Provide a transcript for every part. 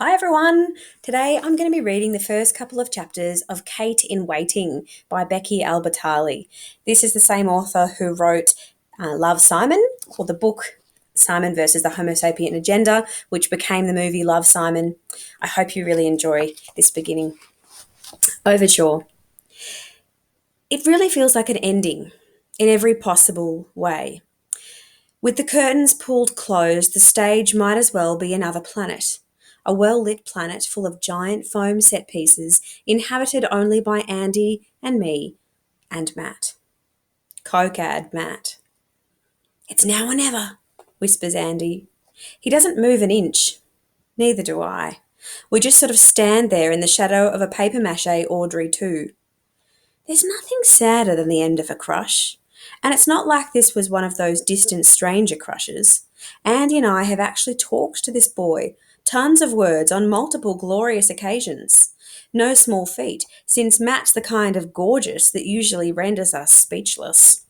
Hi everyone! Today I'm going to be reading the first couple of chapters of Kate in Waiting by Becky Albertali. This is the same author who wrote Love, Simon, or the book Simon versus the Homo Sapien Agenda, which became the movie Love, Simon. I hope you really enjoy this beginning. Overture. It really feels like an ending in every possible way. With the curtains pulled closed, the stage might as well be another planet. A well-lit planet full of giant foam set pieces inhabited only by Andy and me and Matt. Coke-ad Matt. "It's now or never," whispers Andy. He doesn't move an inch. Neither do I. We just sort of stand there in the shadow of a papier-mâché Audrey 2. There's nothing sadder than the end of a crush. And it's not like this was one of those distant stranger crushes. Andy and I have actually talked to this boy, tons of words on multiple glorious occasions. No small feat, since Matt's the kind of gorgeous that usually renders us speechless.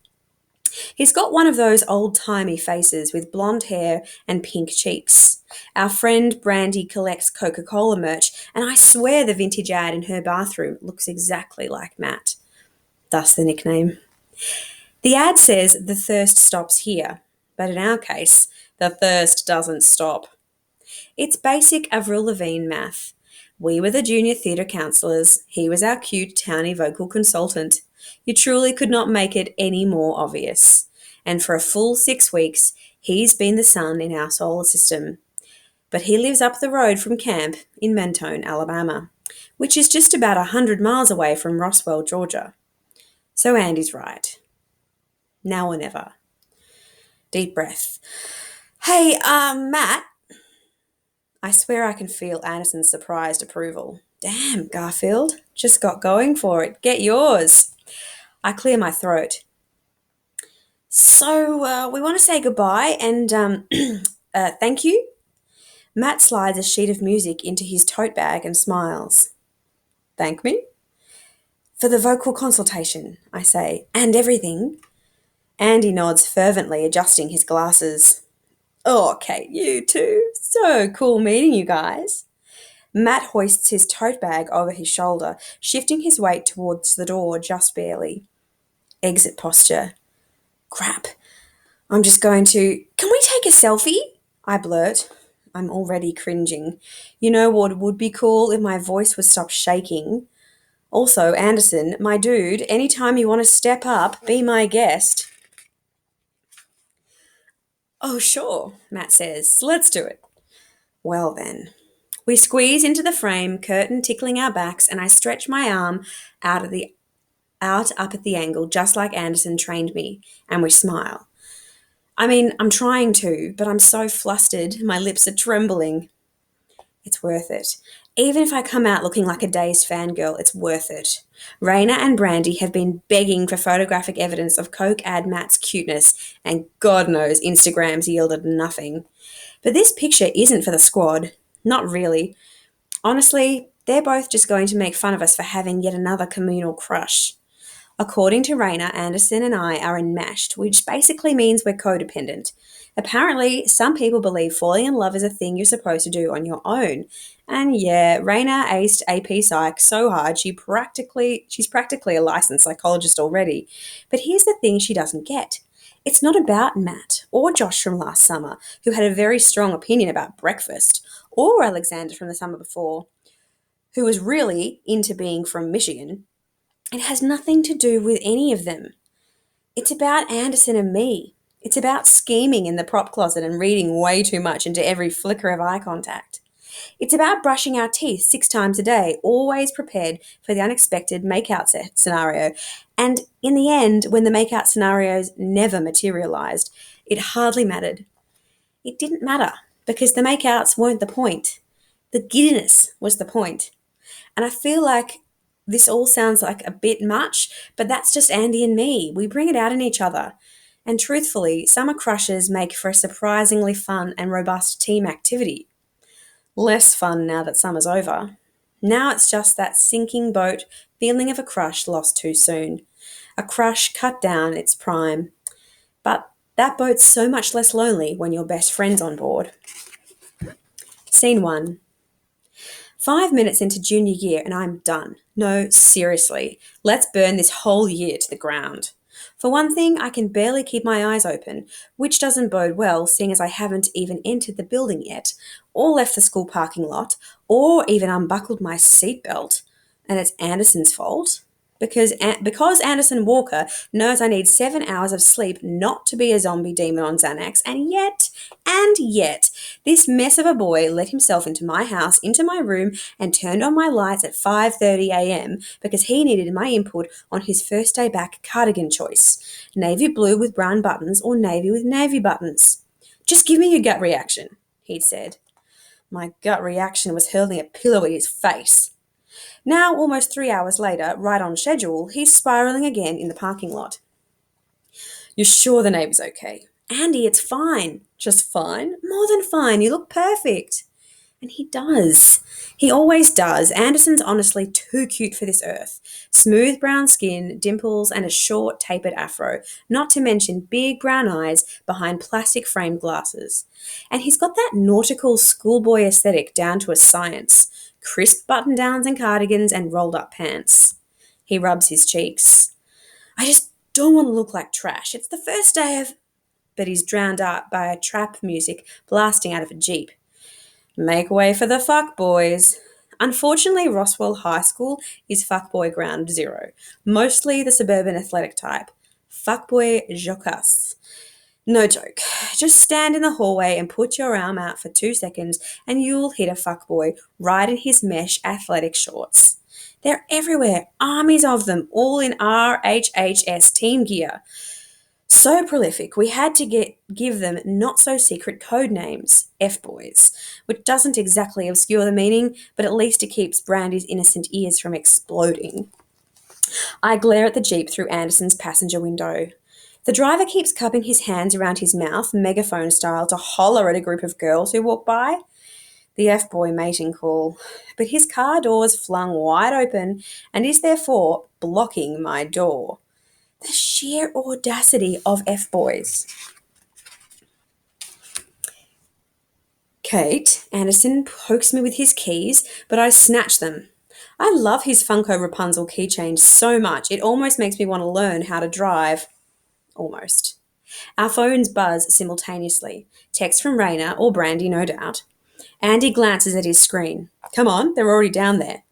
He's got one of those old-timey faces with blonde hair and pink cheeks. Our friend Brandy collects Coca-Cola merch, and I swear the vintage ad in her bathroom looks exactly like Matt. Thus the nickname. The ad says the thirst stops here, but in our case, the thirst doesn't stop. It's basic Avril Lavigne math. We were the junior theatre counsellors, he was our cute towny vocal consultant. You truly could not make it any more obvious. And for a full 6 weeks, he's been the sun in our solar system. But he lives up the road from camp in Mentone, Alabama, which is just about 100 miles away from Roswell, Georgia. So Andy's right. Now or never. Deep breath. "Hey, Matt." I swear I can feel Anderson's surprised approval. "Damn, Garfield. Just got going for it. Get yours." I clear my throat. "So, we want to say goodbye and, thank you." Matt slides a sheet of music into his tote bag and smiles. "Thank me?" "For the vocal consultation," I say, "and everything." Andy nods fervently, adjusting his glasses. "Oh, Kate, you too. So cool meeting you guys." Matt hoists his tote bag over his shoulder, shifting his weight towards the door just barely. Exit posture. Crap. I'm just going to... "Can we take a selfie?" I blurt. I'm already cringing. You know what would be cool if my voice would stop shaking? Also, Anderson, my dude, anytime you want to step up, be my guest. "Oh, sure," Matt says. "Let's do it." Well then. We squeeze into the frame, curtain tickling our backs, and I stretch my arm out up at the angle, just like Anderson trained me, and we smile. I mean, I'm trying to, but I'm so flustered, my lips are trembling. It's worth it. Even if I come out looking like a dazed fangirl, it's worth it. Raina and Brandy have been begging for photographic evidence of Coke-ad Matt's cuteness, and God knows Instagram's yielded nothing. But this picture isn't for the squad. Not really. Honestly, they're both just going to make fun of us for having yet another communal crush. According to Raina, Anderson and I are enmeshed, which basically means we're codependent. Apparently, some people believe falling in love is a thing you're supposed to do on your own. And yeah, Raina aced AP Psych so hard she's practically a licensed psychologist already. But here's the thing she doesn't get. It's not about Matt or Josh from last summer, who had a very strong opinion about breakfast, or Alexander from the summer before, who was really into being from Michigan. It has nothing to do with any of them. It's about Anderson and me. It's about scheming in the prop closet and reading way too much into every flicker of eye contact. It's about brushing our teeth 6 times a day, always prepared for the unexpected make-out scenario. And in the end, when the make-out scenarios never materialized, it hardly mattered. It didn't matter, because the make-outs weren't the point. The giddiness was the point. And I feel like this all sounds like a bit much, but that's just Andy and me. We bring it out in each other. And truthfully, summer crushes make for a surprisingly fun and robust team activity. Less fun now that summer's over. Now it's just that sinking boat feeling of a crush lost too soon. A crush cut down its prime. But that boat's so much less lonely when your best friend's on board. Scene 1. 5 minutes into junior year and I'm done. No, seriously, let's burn this whole year to the ground. For one thing, I can barely keep my eyes open, which doesn't bode well seeing as I haven't even entered the building yet, or left the school parking lot, or even unbuckled my seatbelt. And it's Anderson's fault. Because Anderson Walker knows I need 7 hours of sleep not to be a zombie demon on Xanax, and yet, this mess of a boy let himself into my house, into my room, and turned on my lights at 5:30 a.m. because he needed my input on his first day back cardigan choice. Navy blue with brown buttons or navy with navy buttons. Just give me your gut reaction, he'd said. My gut reaction was hurling a pillow at his face. Now, almost 3 hours later, right on schedule, he's spiraling again in the parking lot. You're sure the neighbour's okay? Andy, it's fine. Just fine? More than fine. You look perfect. And he does. He always does. Anderson's honestly too cute for this earth. Smooth brown skin, dimples, and a short, tapered afro, not to mention big brown eyes behind plastic framed glasses. And he's got that nautical schoolboy aesthetic down to a science. Crisp button-downs and cardigans and rolled-up pants. He rubs his cheeks. I just don't want to look like trash. It's the first day of... But he's drowned out by trap music blasting out of a Jeep. Make way for the fuckboys. Unfortunately, Roswell High School is fuckboy ground zero. Mostly the suburban athletic type. Fuckboy jocas. No joke. Just stand in the hallway and put your arm out for 2 seconds and you'll hit a fuckboy right in his mesh athletic shorts. They're everywhere. Armies of them, all in RHHS team gear. So prolific, we had to give them not-so-secret code names, F-boys, which doesn't exactly obscure the meaning, but at least it keeps Brandy's innocent ears from exploding. I glare at the Jeep through Anderson's passenger window. The driver keeps cupping his hands around his mouth, megaphone style, to holler at a group of girls who walk by. The F-boy mating call. But his car door's flung wide open and is therefore blocking my door. The sheer audacity of F-boys. Kate, Anderson pokes me with his keys, but I snatch them. I love his Funko Rapunzel keychain so much, it almost makes me want to learn how to drive. Almost. Our phones buzz simultaneously. Text from Raina, or Brandy, no doubt. Andy glances at his screen. Come on, they're already down there.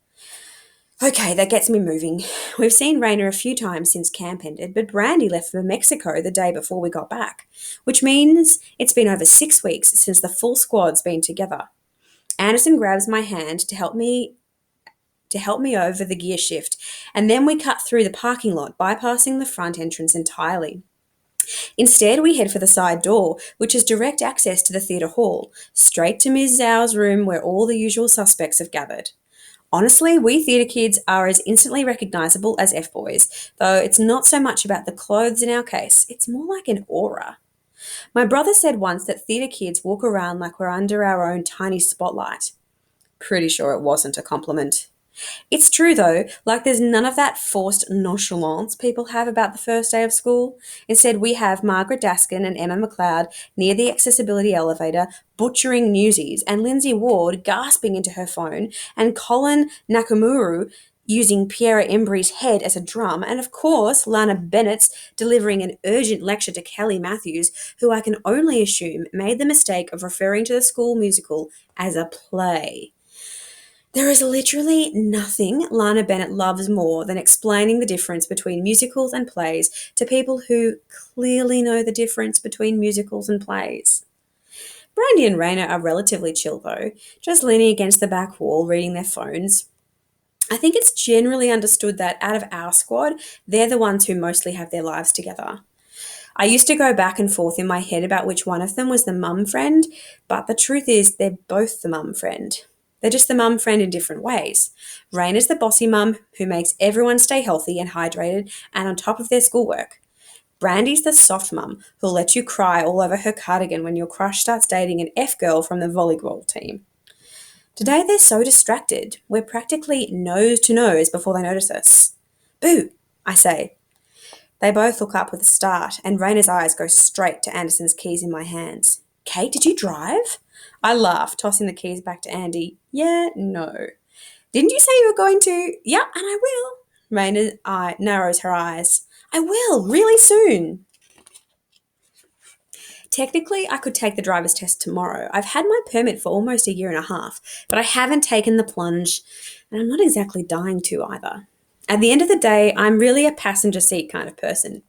Okay, that gets me moving. We've seen Raina a few times since camp ended, but Brandy left for Mexico the day before we got back, which means it's been over 6 weeks since the full squad's been together. Anderson grabs my hand to help me over the gear shift, and then we cut through the parking lot, bypassing the front entrance entirely. Instead, we head for the side door, which is direct access to the theatre hall, straight to Ms. Zhao's room where all the usual suspects have gathered. Honestly, we theatre kids are as instantly recognisable as F-boys, though it's not so much about the clothes in our case, it's more like an aura. My brother said once that theatre kids walk around like we're under our own tiny spotlight. Pretty sure it wasn't a compliment. It's true though, like there's none of that forced nonchalance people have about the first day of school. Instead, we have Margaret Daskin and Emma McLeod near the accessibility elevator butchering newsies, and Lindsay Ward gasping into her phone, and Colin Nakamura using Piera Embry's head as a drum, and of course Lana Bennett's delivering an urgent lecture to Kelly Matthews, who I can only assume made the mistake of referring to the school musical as a play. There is literally nothing Lana Bennett loves more than explaining the difference between musicals and plays to people who clearly know the difference between musicals and plays. Brandy and Raina are relatively chill though, just leaning against the back wall reading their phones. I think it's generally understood that out of our squad, they're the ones who mostly have their lives together. I used to go back and forth in my head about which one of them was the mum friend, but the truth is they're both the mum friend. They're just the mum friend in different ways. Raina's the bossy mum who makes everyone stay healthy and hydrated and on top of their schoolwork. Brandy's the soft mum who'll let you cry all over her cardigan when your crush starts dating an F-girl from the volleyball team. Today they're so distracted, we're practically nose to nose before they notice us. Boo, I say. They both look up with a start, and Raina's eyes go straight to Anderson's keys in my hands. Kate, did you drive? I laughed, tossing the keys back to Andy. Yeah, no. Didn't you say you were going to? Yeah, and I will. Raina narrows her eyes. I will, really soon. Technically, I could take the driver's test tomorrow. I've had my permit for almost a year and a half, but I haven't taken the plunge, and I'm not exactly dying to either. At the end of the day, I'm really a passenger seat kind of person.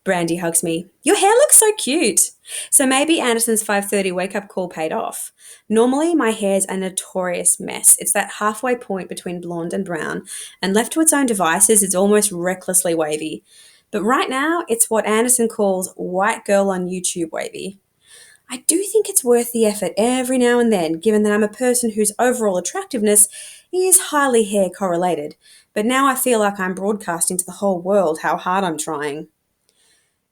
Brandy hugs me. Your hair looks so cute. So maybe Anderson's 5:30 wake-up call paid off. Normally, my hair's a notorious mess. It's that halfway point between blonde and brown, and left to its own devices, it's almost recklessly wavy. But right now, it's what Anderson calls white girl on YouTube wavy. I do think it's worth the effort every now and then, given that I'm a person whose overall attractiveness is highly hair correlated. But now I feel like I'm broadcasting to the whole world how hard I'm trying.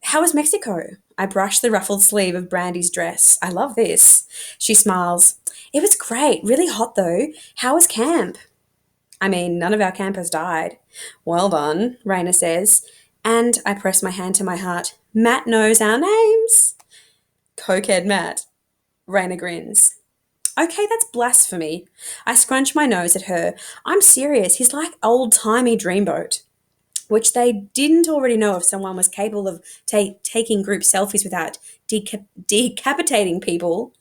How was Mexico? I brush the ruffled sleeve of Brandy's dress. I love this. She smiles. It was great. Really hot though. How was camp? I mean, none of our campers died. Well done, Raina says. And I press my hand to my heart. Matt knows our names. Cokehead Matt. Raina grins. Okay, that's blasphemy. I scrunch my nose at her. I'm serious. He's like old-timey Dreamboat. Which they didn't already know if someone was capable of taking group selfies without decapitating people.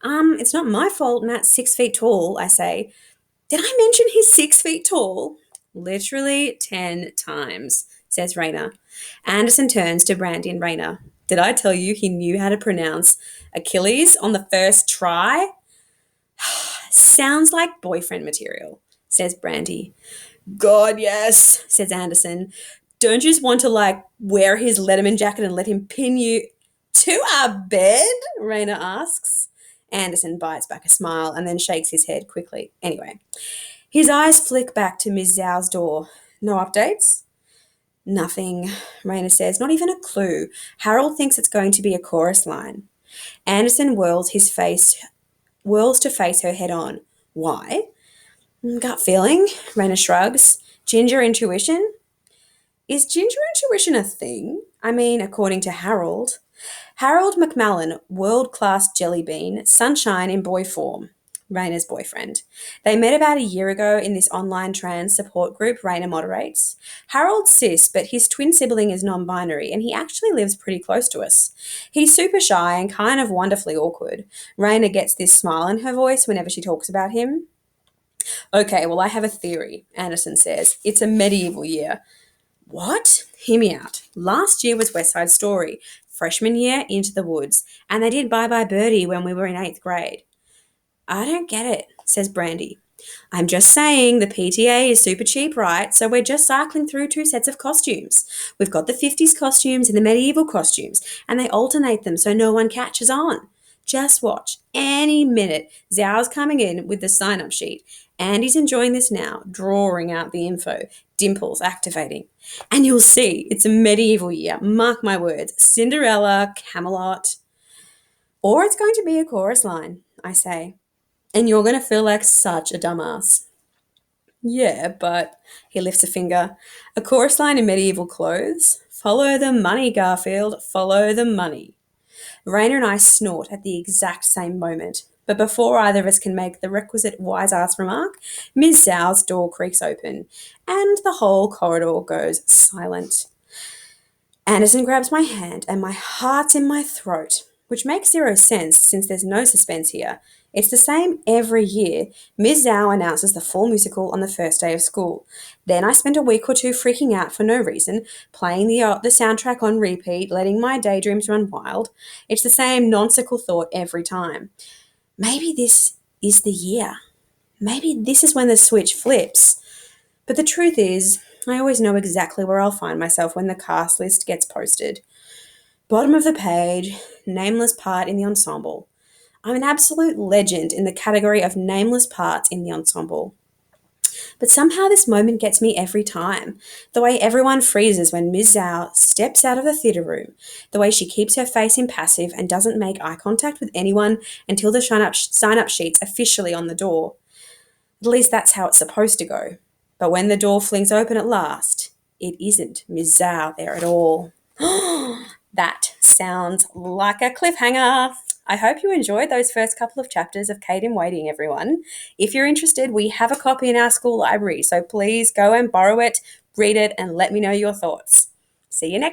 It's not my fault Matt's 6 feet tall, I say. Did I mention he's 6 feet tall? Literally 10 times, says Raina. Anderson turns to Brandy and Raina. Did I tell you he knew how to pronounce Achilles on the first try? Sounds like boyfriend material, says Brandy. God, yes, says Anderson. Don't you just want to, wear his Letterman jacket and let him pin you to our bed? Raina asks. Anderson bites back a smile and then shakes his head quickly. Anyway, his eyes flick back to Ms. Zhao's door. No updates? Nothing, Raina says. Not even a clue. Harold thinks it's going to be a chorus line. Anderson whirls to face her head on. Why? Gut feeling, Raina shrugs. Ginger intuition? Is ginger intuition a thing? I mean, according to Harold. Harold McMallan, world-class jelly bean, sunshine in boy form. Raina's boyfriend. They met about a year ago in this online trans support group Raina moderates. Harold's cis, but his twin sibling is non-binary, and he actually lives pretty close to us. He's super shy and kind of wonderfully awkward. Raina gets this smile in her voice whenever she talks about him. Okay, well, I have a theory, Anderson says. It's a medieval year. What? Hear me out. Last year was West Side Story, freshman year, Into the Woods, and they did Bye Bye Birdie when we were in 8th grade. I don't get it, says Brandy. I'm just saying the PTA is super cheap, right? So we're just cycling through 2 sets of costumes. We've got the 50s costumes and the medieval costumes, and they alternate them so no one catches on. Just watch. Any minute, Zhao's coming in with the sign-up sheet. Andy's enjoying this now, drawing out the info, dimples activating. And you'll see, it's a medieval year. Mark my words. Cinderella, Camelot. Or it's going to be a chorus line, I say. And you're going to feel like such a dumbass. Yeah, but, he lifts a finger. A chorus line in medieval clothes? Follow the money, Garfield. Follow the money. Raina and I snort at the exact same moment. But before either of us can make the requisite wise-ass remark, Ms. Zhao's door creaks open, and the whole corridor goes silent. Anderson grabs my hand, and my heart's in my throat, which makes zero sense since there's no suspense here. It's the same every year. Ms. Zhao announces the fall musical on the first day of school. Then I spend a week or two freaking out for no reason, playing the soundtrack on repeat, letting my daydreams run wild. It's the same nonsensical thought every time. Maybe this is the year. Maybe this is when the switch flips. But the truth is, I always know exactly where I'll find myself when the cast list gets posted. Bottom of the page, nameless part in the ensemble. I'm an absolute legend in the category of nameless parts in the ensemble. But somehow this moment gets me every time. The way everyone freezes when Ms. Zhao steps out of the theatre room. The way she keeps her face impassive and doesn't make eye contact with anyone until the sign-up sheet's officially on the door. At least that's how it's supposed to go. But when the door flings open at last, it isn't Ms. Zhao there at all. That sounds like a cliffhanger. I hope you enjoyed those first couple of chapters of Kate in Waiting, everyone. If you're interested, we have a copy in our school library, so please go and borrow it, read it, and let me know your thoughts. See you next